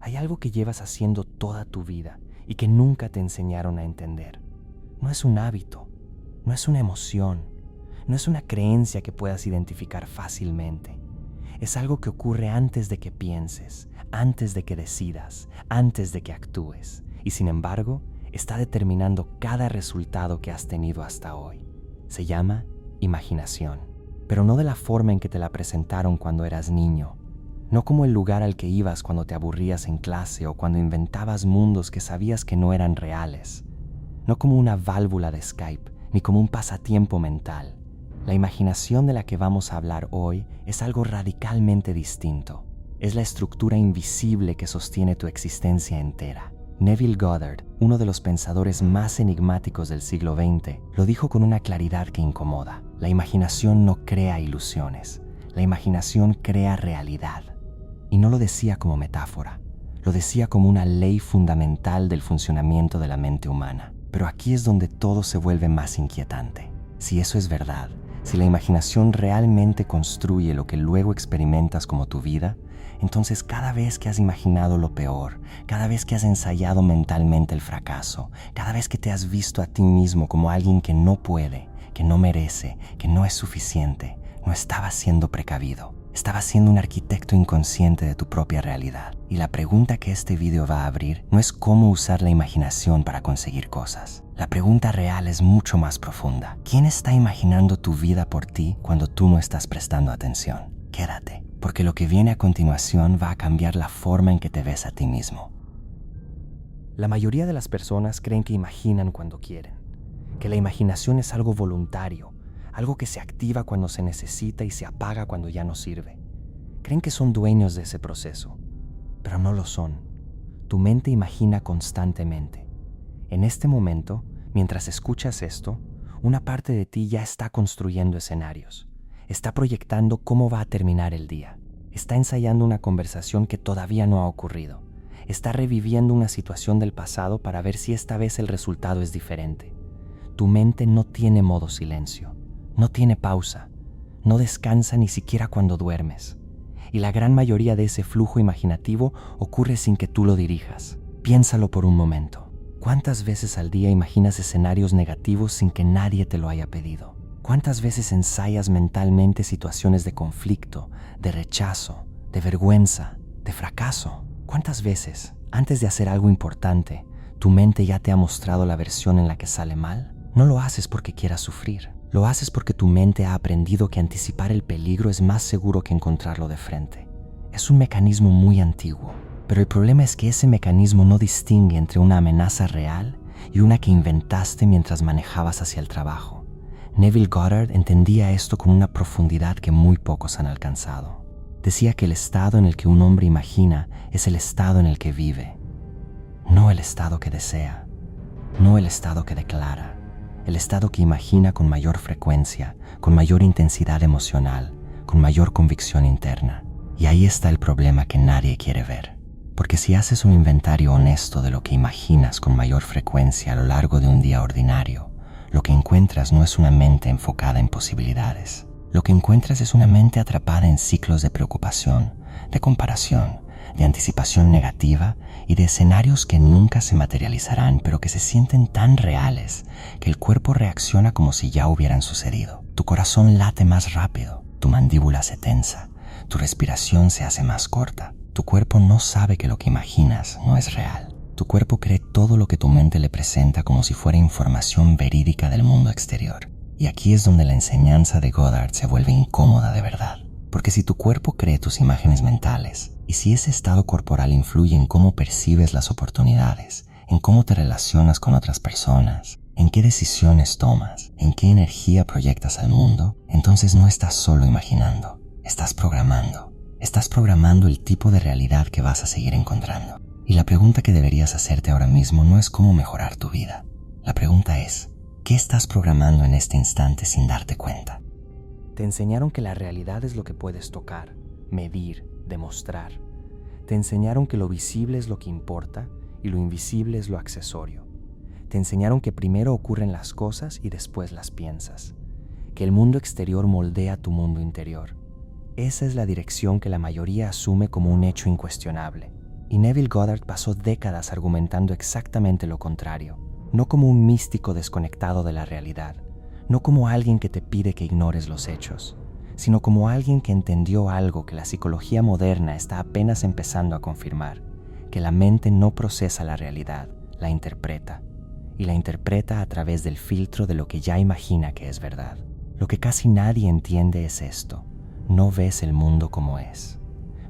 Hay algo que llevas haciendo toda tu vida y que nunca te enseñaron a entender. No es un hábito, no es una emoción, no es una creencia que puedas identificar fácilmente. Es algo que ocurre antes de que pienses, antes de que decidas, antes de que actúes. Y sin embargo, está determinando cada resultado que has tenido hasta hoy. Se llama imaginación, pero no de la forma en que te la presentaron cuando eras niño. No como el lugar al que ibas cuando te aburrías en clase o cuando inventabas mundos que sabías que no eran reales. No como una válvula de Skype, ni como un pasatiempo mental. La imaginación de la que vamos a hablar hoy es algo radicalmente distinto. Es la estructura invisible que sostiene tu existencia entera. Neville Goddard, uno de los pensadores más enigmáticos del siglo XX, lo dijo con una claridad que incomoda. La imaginación no crea ilusiones. La imaginación crea realidad. Y no lo decía como metáfora. Lo decía como una ley fundamental del funcionamiento de la mente humana. Pero aquí es donde todo se vuelve más inquietante. Si eso es verdad, si la imaginación realmente construye lo que luego experimentas como tu vida, entonces cada vez que has imaginado lo peor, cada vez que has ensayado mentalmente el fracaso, cada vez que te has visto a ti mismo como alguien que no puede, que no merece, que no es suficiente, no estabas siendo precavido. Estabas siendo un arquitecto inconsciente de tu propia realidad. Y la pregunta que este video va a abrir no es cómo usar la imaginación para conseguir cosas. La pregunta real es mucho más profunda. ¿Quién está imaginando tu vida por ti cuando tú no estás prestando atención? Quédate, porque lo que viene a continuación va a cambiar la forma en que te ves a ti mismo. La mayoría de las personas creen que imaginan cuando quieren, que la imaginación es algo voluntario, algo que se activa cuando se necesita y se apaga cuando ya no sirve. Creen que son dueños de ese proceso, pero no lo son. Tu mente imagina constantemente. En este momento, mientras escuchas esto, una parte de ti ya está construyendo escenarios. Está proyectando cómo va a terminar el día. Está ensayando una conversación que todavía no ha ocurrido. Está reviviendo una situación del pasado para ver si esta vez el resultado es diferente. Tu mente no tiene modo silencio. No tiene pausa, no descansa ni siquiera cuando duermes. Y la gran mayoría de ese flujo imaginativo ocurre sin que tú lo dirijas. Piénsalo por un momento. ¿Cuántas veces al día imaginas escenarios negativos sin que nadie te lo haya pedido? ¿Cuántas veces ensayas mentalmente situaciones de conflicto, de rechazo, de vergüenza, de fracaso? ¿Cuántas veces, antes de hacer algo importante, tu mente ya te ha mostrado la versión en la que sale mal? No lo haces porque quieras sufrir. Lo haces porque tu mente ha aprendido que anticipar el peligro es más seguro que encontrarlo de frente. Es un mecanismo muy antiguo, pero el problema es que ese mecanismo no distingue entre una amenaza real y una que inventaste mientras manejabas hacia el trabajo. Neville Goddard entendía esto con una profundidad que muy pocos han alcanzado. Decía que el estado en el que un hombre imagina es el estado en el que vive, no el estado que desea, no el estado que declara. El estado que imagina con mayor frecuencia, con mayor intensidad emocional, con mayor convicción interna. Y ahí está el problema que nadie quiere ver. Porque si haces un inventario honesto de lo que imaginas con mayor frecuencia a lo largo de un día ordinario, lo que encuentras no es una mente enfocada en posibilidades. Lo que encuentras es una mente atrapada en ciclos de preocupación, de comparación, de anticipación negativa y de escenarios que nunca se materializarán, pero que se sienten tan reales que el cuerpo reacciona como si ya hubieran sucedido. Tu corazón late más rápido, tu mandíbula se tensa, tu respiración se hace más corta. Tu cuerpo no sabe que lo que imaginas no es real. Tu cuerpo cree todo lo que tu mente le presenta como si fuera información verídica del mundo exterior. Y aquí es donde la enseñanza de Goddard se vuelve incómoda de verdad. Porque si tu cuerpo cree tus imágenes mentales, y si ese estado corporal influye en cómo percibes las oportunidades, en cómo te relacionas con otras personas, en qué decisiones tomas, en qué energía proyectas al mundo, entonces no estás solo imaginando, estás programando. Estás programando el tipo de realidad que vas a seguir encontrando. Y la pregunta que deberías hacerte ahora mismo no es cómo mejorar tu vida. La pregunta es, ¿qué estás programando en este instante sin darte cuenta? Te enseñaron que la realidad es lo que puedes tocar, medir, demostrar. Te enseñaron que lo visible es lo que importa y lo invisible es lo accesorio. Te enseñaron que primero ocurren las cosas y después las piensas. Que el mundo exterior moldea tu mundo interior. Esa es la dirección que la mayoría asume como un hecho incuestionable. Y Neville Goddard pasó décadas argumentando exactamente lo contrario, no como un místico desconectado de la realidad, no como alguien que te pide que ignores los hechos, sino como alguien que entendió algo que la psicología moderna está apenas empezando a confirmar, que la mente no procesa la realidad, la interpreta, y la interpreta a través del filtro de lo que ya imagina que es verdad. Lo que casi nadie entiende es esto: no ves el mundo como es,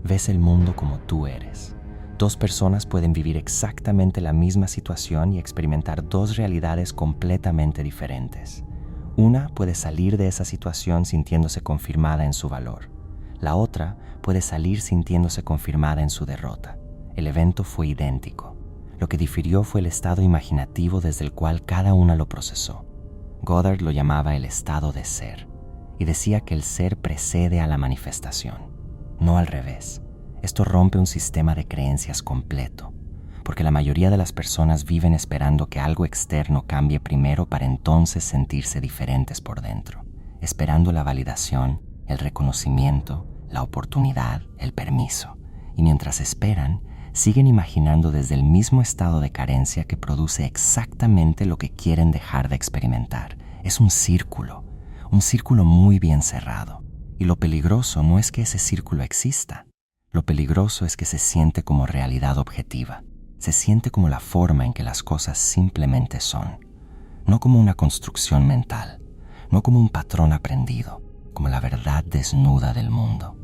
ves el mundo como tú eres. Dos personas pueden vivir exactamente la misma situación y experimentar dos realidades completamente diferentes. Una puede salir de esa situación sintiéndose confirmada en su valor. La otra puede salir sintiéndose confirmada en su derrota. El evento fue idéntico. Lo que difirió fue el estado imaginativo desde el cual cada una lo procesó. Goddard lo llamaba el estado de ser, y decía que el ser precede a la manifestación, no al revés. Esto rompe un sistema de creencias completo, porque la mayoría de las personas viven esperando que algo externo cambie primero para entonces sentirse diferentes por dentro, esperando la validación, el reconocimiento, la oportunidad, el permiso. Y mientras esperan, siguen imaginando desde el mismo estado de carencia que produce exactamente lo que quieren dejar de experimentar. Es un círculo muy bien cerrado. Y lo peligroso no es que ese círculo exista. Lo peligroso es que se siente como realidad objetiva. Se siente como la forma en que las cosas simplemente son. No como una construcción mental, no como un patrón aprendido, como la verdad desnuda del mundo.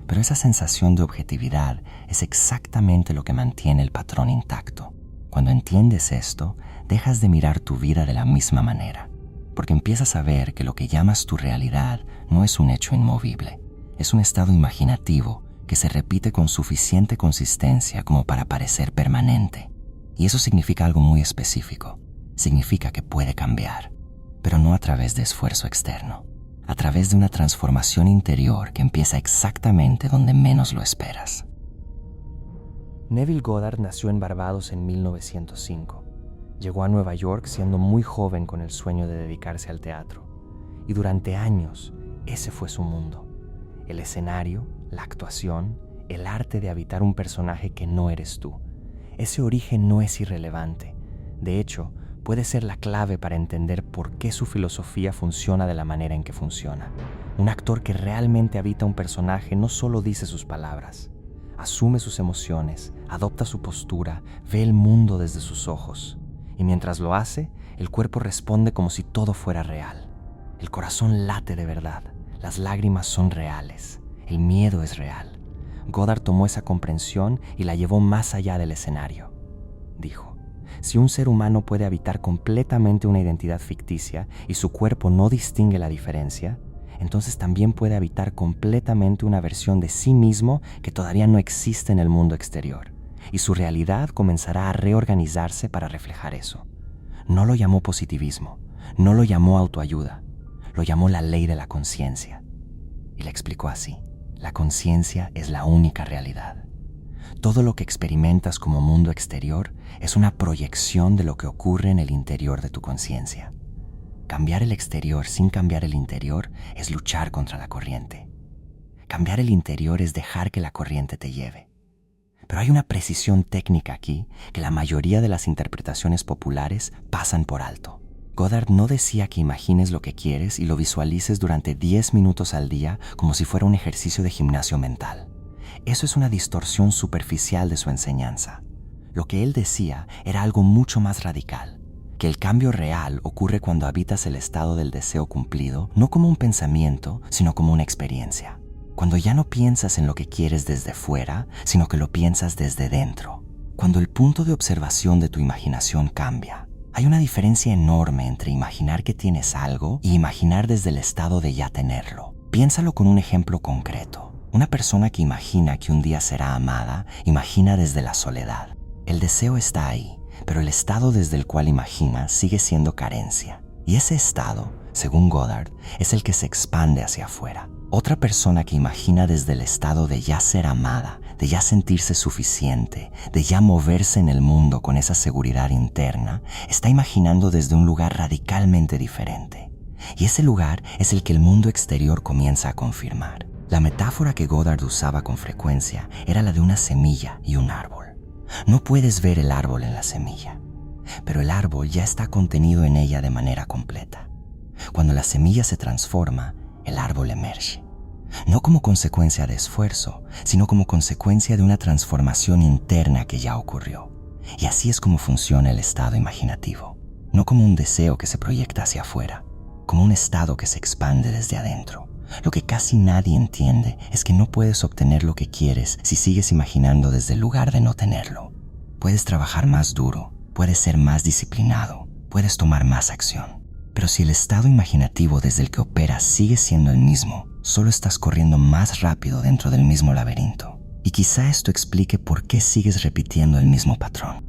Pero esa sensación de objetividad es exactamente lo que mantiene el patrón intacto. Cuando entiendes esto, dejas de mirar tu vida de la misma manera, porque empiezas a ver que lo que llamas tu realidad no es un hecho inmovible, es un estado imaginativo que se repite con suficiente consistencia como para parecer permanente. Y eso significa algo muy específico. Significa que puede cambiar, pero no a través de esfuerzo externo, a través de una transformación interior que empieza exactamente donde menos lo esperas. Neville Goddard nació en Barbados en 1905. Llegó a Nueva York siendo muy joven con el sueño de dedicarse al teatro. Y durante años, ese fue su mundo. El escenario, la actuación, el arte de habitar un personaje que no eres tú. Ese origen no es irrelevante. De hecho, puede ser la clave para entender por qué su filosofía funciona de la manera en que funciona. Un actor que realmente habita un personaje no solo dice sus palabras, asume sus emociones, adopta su postura, ve el mundo desde sus ojos. Y mientras lo hace, el cuerpo responde como si todo fuera real. El corazón late de verdad, las lágrimas son reales, el miedo es real. Goddard tomó esa comprensión y la llevó más allá del escenario. Dijo: si un ser humano puede habitar completamente una identidad ficticia y su cuerpo no distingue la diferencia, entonces también puede habitar completamente una versión de sí mismo que todavía no existe en el mundo exterior, y su realidad comenzará a reorganizarse para reflejar eso. No lo llamó positivismo, no lo llamó autoayuda, lo llamó la ley de la conciencia. Y le explicó así: la conciencia es la única realidad. Todo lo que experimentas como mundo exterior es una proyección de lo que ocurre en el interior de tu conciencia. Cambiar el exterior sin cambiar el interior es luchar contra la corriente. Cambiar el interior es dejar que la corriente te lleve. Pero hay una precisión técnica aquí que la mayoría de las interpretaciones populares pasan por alto. Goddard no decía que imagines lo que quieres y lo visualices durante 10 minutos al día como si fuera un ejercicio de gimnasio mental. Eso es una distorsión superficial de su enseñanza. Lo que él decía era algo mucho más radical, que el cambio real ocurre cuando habitas el estado del deseo cumplido, no como un pensamiento, sino como una experiencia. Cuando ya no piensas en lo que quieres desde fuera, sino que lo piensas desde dentro. Cuando el punto de observación de tu imaginación cambia. Hay una diferencia enorme entre imaginar que tienes algo y imaginar desde el estado de ya tenerlo. Piénsalo con un ejemplo concreto. Una persona que imagina que un día será amada, imagina desde la soledad. El deseo está ahí, pero el estado desde el cual imagina sigue siendo carencia. Y ese estado, según Goddard, es el que se expande hacia afuera. Otra persona que imagina desde el estado de ya ser amada, de ya sentirse suficiente, de ya moverse en el mundo con esa seguridad interna, está imaginando desde un lugar radicalmente diferente. Y ese lugar es el que el mundo exterior comienza a confirmar. La metáfora que Goddard usaba con frecuencia era la de una semilla y un árbol. No puedes ver el árbol en la semilla, pero el árbol ya está contenido en ella de manera completa. Cuando la semilla se transforma, el árbol emerge. No como consecuencia de esfuerzo, sino como consecuencia de una transformación interna que ya ocurrió. Y así es como funciona el estado imaginativo. No como un deseo que se proyecta hacia afuera, como un estado que se expande desde adentro. Lo que casi nadie entiende es que no puedes obtener lo que quieres si sigues imaginando desde el lugar de no tenerlo. Puedes trabajar más duro, puedes ser más disciplinado, puedes tomar más acción. Pero si el estado imaginativo desde el que operas sigue siendo el mismo, solo estás corriendo más rápido dentro del mismo laberinto. Y quizá esto explique por qué sigues repitiendo el mismo patrón.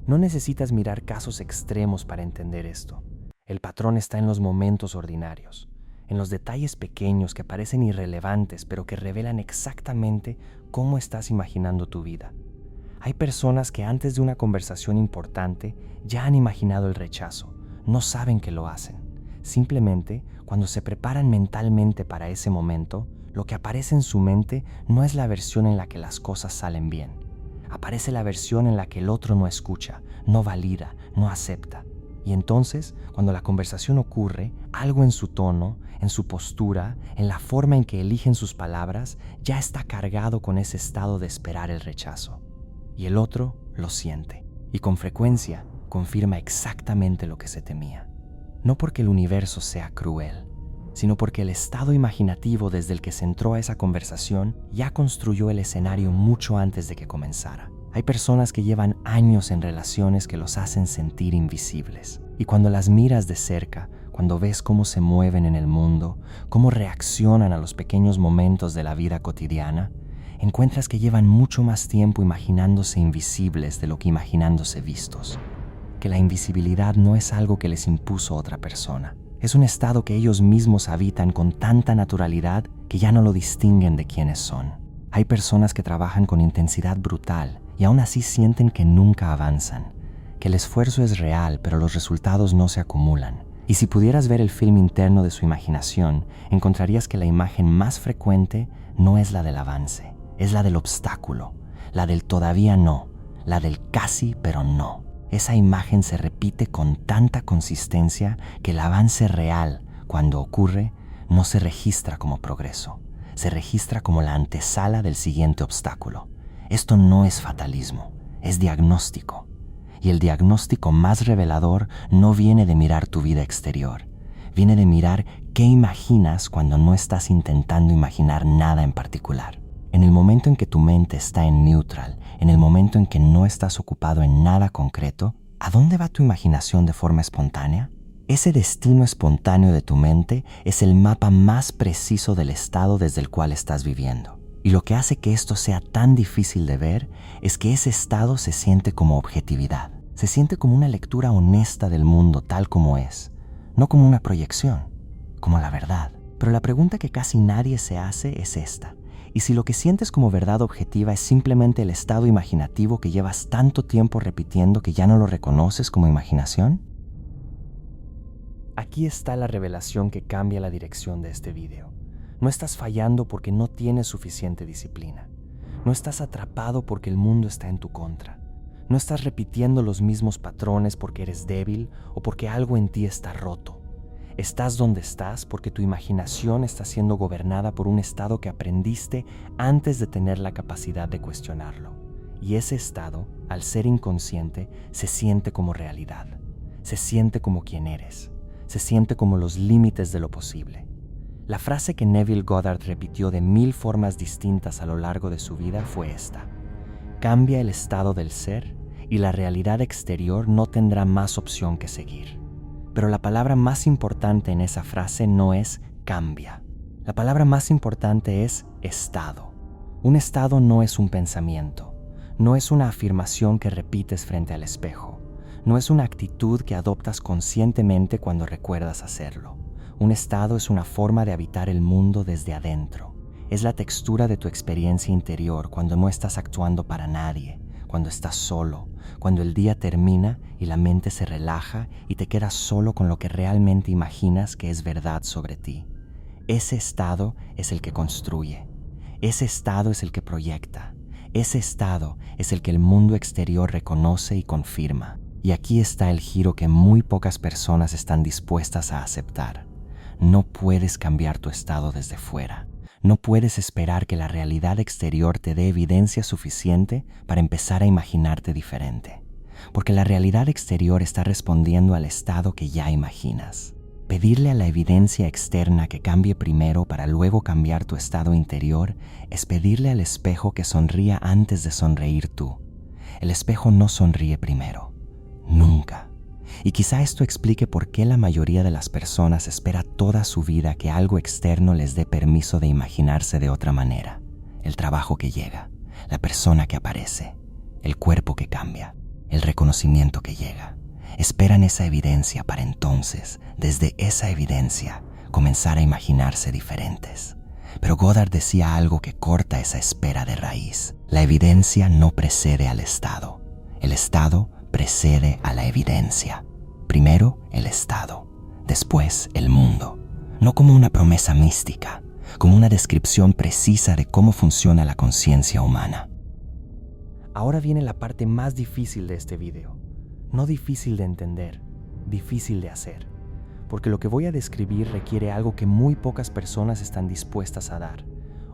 No necesitas mirar casos extremos para entender esto. El patrón está en los momentos ordinarios, en los detalles pequeños que parecen irrelevantes pero que revelan exactamente cómo estás imaginando tu vida. Hay personas que antes de una conversación importante ya han imaginado el rechazo. No saben que lo hacen. Simplemente, cuando se preparan mentalmente para ese momento, lo que aparece en su mente no es la versión en la que las cosas salen bien. Aparece la versión en la que el otro no escucha, no valida, no acepta. Y entonces, cuando la conversación ocurre, algo en su tono, en su postura, en la forma en que eligen sus palabras, ya está cargado con ese estado de esperar el rechazo. Y el otro lo siente. Y con frecuencia, confirma exactamente lo que se temía. No porque el universo sea cruel, sino porque el estado imaginativo desde el que se entró a esa conversación ya construyó el escenario mucho antes de que comenzara. Hay personas que llevan años en relaciones que los hacen sentir invisibles. Y cuando las miras de cerca, cuando ves cómo se mueven en el mundo, cómo reaccionan a los pequeños momentos de la vida cotidiana, encuentras que llevan mucho más tiempo imaginándose invisibles de lo que imaginándose vistos. Que la invisibilidad no es algo que les impuso otra persona. Es un estado que ellos mismos habitan con tanta naturalidad que ya no lo distinguen de quiénes son. Hay personas que trabajan con intensidad brutal y aún así sienten que nunca avanzan, que el esfuerzo es real pero los resultados no se acumulan. Y si pudieras ver el film interno de su imaginación, encontrarías que la imagen más frecuente no es la del avance, es la del obstáculo, la del todavía no, la del casi pero no. Esa imagen se repite con tanta consistencia que el avance real, cuando ocurre, no se registra como progreso, se registra como la antesala del siguiente obstáculo. Esto no es fatalismo, es diagnóstico. Y el diagnóstico más revelador no viene de mirar tu vida exterior, viene de mirar qué imaginas cuando no estás intentando imaginar nada en particular. En el momento en que tu mente está en neutral, en el momento en que no estás ocupado en nada concreto, ¿a dónde va tu imaginación de forma espontánea? Ese destino espontáneo de tu mente es el mapa más preciso del estado desde el cual estás viviendo. Y lo que hace que esto sea tan difícil de ver es que ese estado se siente como objetividad. Se siente como una lectura honesta del mundo tal como es, no como una proyección, como la verdad. Pero la pregunta que casi nadie se hace es esta. ¿Y si lo que sientes como verdad objetiva es simplemente el estado imaginativo que llevas tanto tiempo repitiendo que ya no lo reconoces como imaginación? Aquí está la revelación que cambia la dirección de este video. No estás fallando porque no tienes suficiente disciplina. No estás atrapado porque el mundo está en tu contra. No estás repitiendo los mismos patrones porque eres débil o porque algo en ti está roto. Estás donde estás porque tu imaginación está siendo gobernada por un estado que aprendiste antes de tener la capacidad de cuestionarlo. Y ese estado, al ser inconsciente, se siente como realidad. Se siente como quien eres. Se siente como los límites de lo posible. La frase que Neville Goddard repitió de 1000 formas distintas a lo largo de su vida fue esta: cambia el estado del ser y la realidad exterior no tendrá más opción que seguir. Pero la palabra más importante en esa frase no es cambia. La palabra más importante es estado. Un estado no es un pensamiento, no es una afirmación que repites frente al espejo, no es una actitud que adoptas conscientemente cuando recuerdas hacerlo. Un estado es una forma de habitar el mundo desde adentro. Es la textura de tu experiencia interior cuando no estás actuando para nadie, cuando estás solo, cuando el día termina y la mente se relaja y te quedas solo con lo que realmente imaginas que es verdad sobre ti. Ese estado es el que construye. Ese estado es el que proyecta. Ese estado es el que el mundo exterior reconoce y confirma. Y aquí está el giro que muy pocas personas están dispuestas a aceptar. No puedes cambiar tu estado desde fuera. No puedes esperar que la realidad exterior te dé evidencia suficiente para empezar a imaginarte diferente. Porque la realidad exterior está respondiendo al estado que ya imaginas. Pedirle a la evidencia externa que cambie primero para luego cambiar tu estado interior es pedirle al espejo que sonría antes de sonreír tú. El espejo no sonríe primero. Nunca. Y quizá esto explique por qué la mayoría de las personas espera toda su vida que algo externo les dé permiso de imaginarse de otra manera. El trabajo que llega, la persona que aparece, el cuerpo que cambia, el reconocimiento que llega. Esperan esa evidencia para entonces, desde esa evidencia, comenzar a imaginarse diferentes. Pero Goddard decía algo que corta esa espera de raíz. La evidencia no precede al estado. El estado precede a la evidencia. Primero el estado, después el mundo. No como una promesa mística, como una descripción precisa de cómo funciona la conciencia humana. Ahora viene la parte más difícil de este video. No difícil de entender, difícil de hacer. Porque lo que voy a describir requiere algo que muy pocas personas están dispuestas a dar.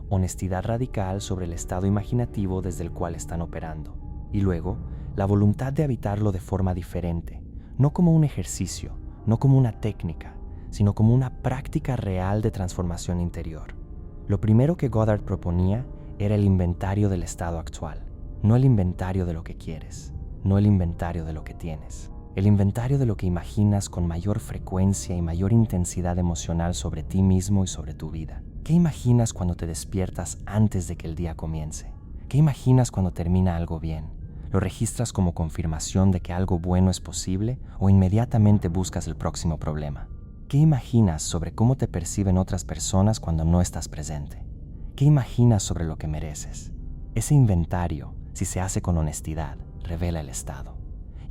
Honestidad radical sobre el estado imaginativo desde el cual están operando. Y luego, la voluntad de habitarlo de forma diferente. No como un ejercicio, no como una técnica, sino como una práctica real de transformación interior. Lo primero que Goddard proponía era el inventario del estado actual. No el inventario de lo que quieres, no el inventario de lo que tienes. El inventario de lo que imaginas con mayor frecuencia y mayor intensidad emocional sobre ti mismo y sobre tu vida. ¿Qué imaginas cuando te despiertas antes de que el día comience? ¿Qué imaginas cuando termina algo bien? ¿Lo registras como confirmación de que algo bueno es posible o inmediatamente buscas el próximo problema? ¿Qué imaginas sobre cómo te perciben otras personas cuando no estás presente? ¿Qué imaginas sobre lo que mereces? Ese inventario, si se hace con honestidad, revela el estado.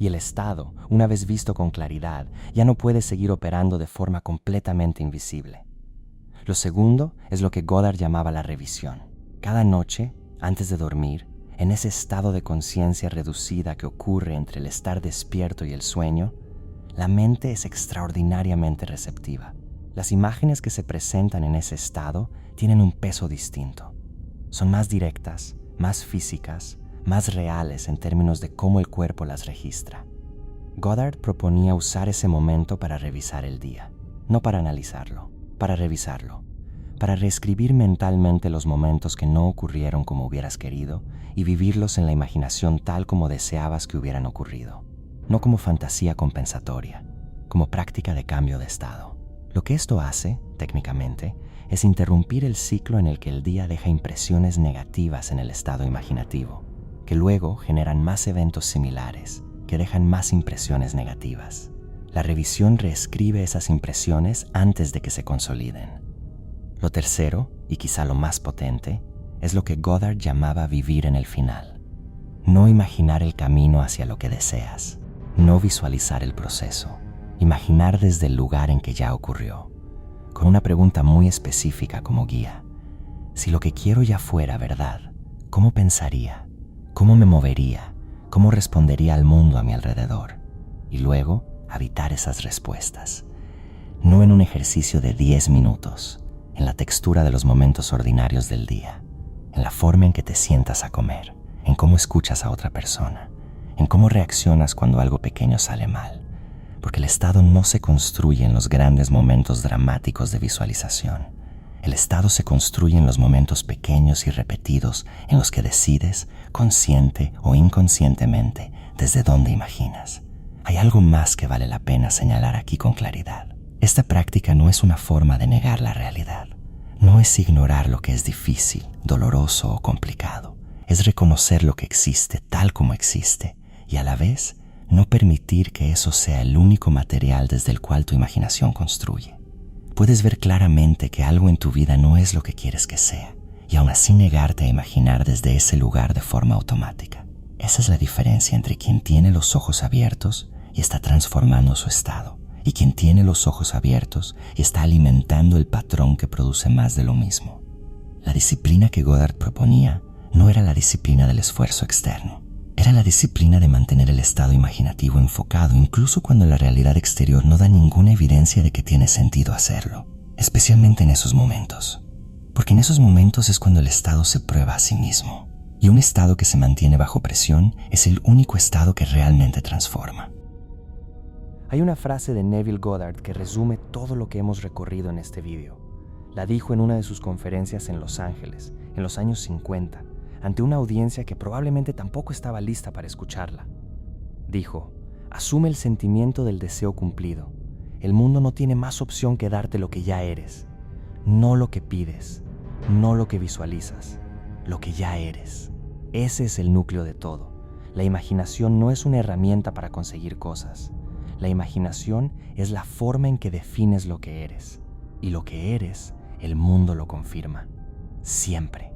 Y el estado, una vez visto con claridad, ya no puede seguir operando de forma completamente invisible. Lo segundo es lo que Goddard llamaba la revisión. Cada noche, antes de dormir, en ese estado de conciencia reducida que ocurre entre el estar despierto y el sueño, la mente es extraordinariamente receptiva. Las imágenes que se presentan en ese estado tienen un peso distinto. Son más directas, más físicas, más reales en términos de cómo el cuerpo las registra. Goddard proponía usar ese momento para revisar el día, no para analizarlo, para revisarlo, para reescribir mentalmente los momentos que no ocurrieron como hubieras querido y vivirlos en la imaginación tal como deseabas que hubieran ocurrido, no como fantasía compensatoria, como práctica de cambio de estado. Lo que esto hace, técnicamente, es interrumpir el ciclo en el que el día deja impresiones negativas en el estado imaginativo, que luego generan más eventos similares, que dejan más impresiones negativas. La revisión reescribe esas impresiones antes de que se consoliden. Lo tercero, y quizá lo más potente, es lo que Goddard llamaba vivir en el final. No imaginar el camino hacia lo que deseas, no visualizar el proceso, imaginar desde el lugar en que ya ocurrió, con una pregunta muy específica como guía. Si lo que quiero ya fuera verdad, ¿cómo pensaría? ¿Cómo me movería? ¿Cómo respondería al mundo a mi alrededor? Y luego, habitar esas respuestas. No en un ejercicio de 10 minutos, en la textura de los momentos ordinarios del día, en la forma en que te sientas a comer, en cómo escuchas a otra persona, en cómo reaccionas cuando algo pequeño sale mal. Porque el estado no se construye en los grandes momentos dramáticos de visualización. El estado se construye en los momentos pequeños y repetidos en los que decides, consciente o inconscientemente, desde dónde imaginas. Hay algo más que vale la pena señalar aquí con claridad. Esta práctica no es una forma de negar la realidad. No es ignorar lo que es difícil, doloroso o complicado. Es reconocer lo que existe tal como existe y a la vez no permitir que eso sea el único material desde el cual tu imaginación construye. Puedes ver claramente que algo en tu vida no es lo que quieres que sea y aún así negarte a imaginar desde ese lugar de forma automática. Esa es la diferencia entre quien tiene los ojos abiertos y está transformando su estado y quien tiene los ojos abiertos y está alimentando el patrón que produce más de lo mismo. La disciplina que Goddard proponía no era la disciplina del esfuerzo externo. Era la disciplina de mantener el estado imaginativo enfocado incluso cuando la realidad exterior no da ninguna evidencia de que tiene sentido hacerlo, especialmente en esos momentos. Porque en esos momentos es cuando el estado se prueba a sí mismo. Y un estado que se mantiene bajo presión es el único estado que realmente transforma. Hay una frase de Neville Goddard que resume todo lo que hemos recorrido en este video. La dijo en una de sus conferencias en Los Ángeles, en los años 50, ante una audiencia que probablemente tampoco estaba lista para escucharla. Dijo: asume el sentimiento del deseo cumplido. El mundo no tiene más opción que darte lo que ya eres. No lo que pides, no lo que visualizas, lo que ya eres. Ese es el núcleo de todo. La imaginación no es una herramienta para conseguir cosas. La imaginación es la forma en que defines lo que eres. Y lo que eres, el mundo lo confirma. Siempre,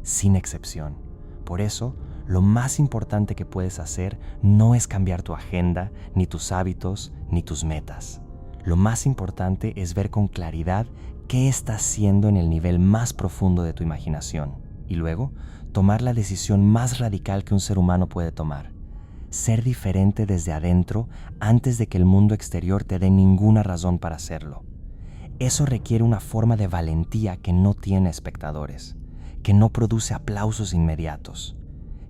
sin excepción. Por eso, lo más importante que puedes hacer no es cambiar tu agenda, ni tus hábitos, ni tus metas. Lo más importante es ver con claridad qué estás haciendo en el nivel más profundo de tu imaginación y luego tomar la decisión más radical que un ser humano puede tomar. Ser diferente desde adentro antes de que el mundo exterior te dé ninguna razón para hacerlo. Eso requiere una forma de valentía que no tiene espectadores, que no produce aplausos inmediatos,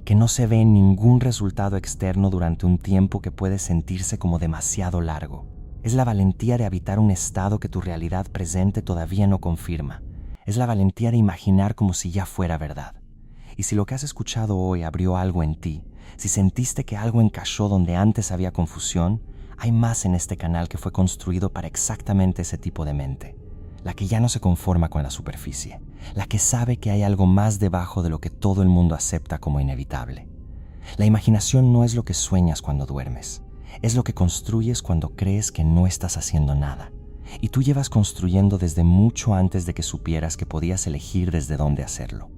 que no se ve ningún resultado externo durante un tiempo que puede sentirse como demasiado largo. Es la valentía de habitar un estado que tu realidad presente todavía no confirma. Es la valentía de imaginar como si ya fuera verdad. Y si lo que has escuchado hoy abrió algo en ti, si sentiste que algo encajó donde antes había confusión, hay más en este canal que fue construido para exactamente ese tipo de mente. La que ya no se conforma con la superficie. La que sabe que hay algo más debajo de lo que todo el mundo acepta como inevitable. La imaginación no es lo que sueñas cuando duermes. Es lo que construyes cuando crees que no estás haciendo nada. Y tú llevas construyendo desde mucho antes de que supieras que podías elegir desde dónde hacerlo.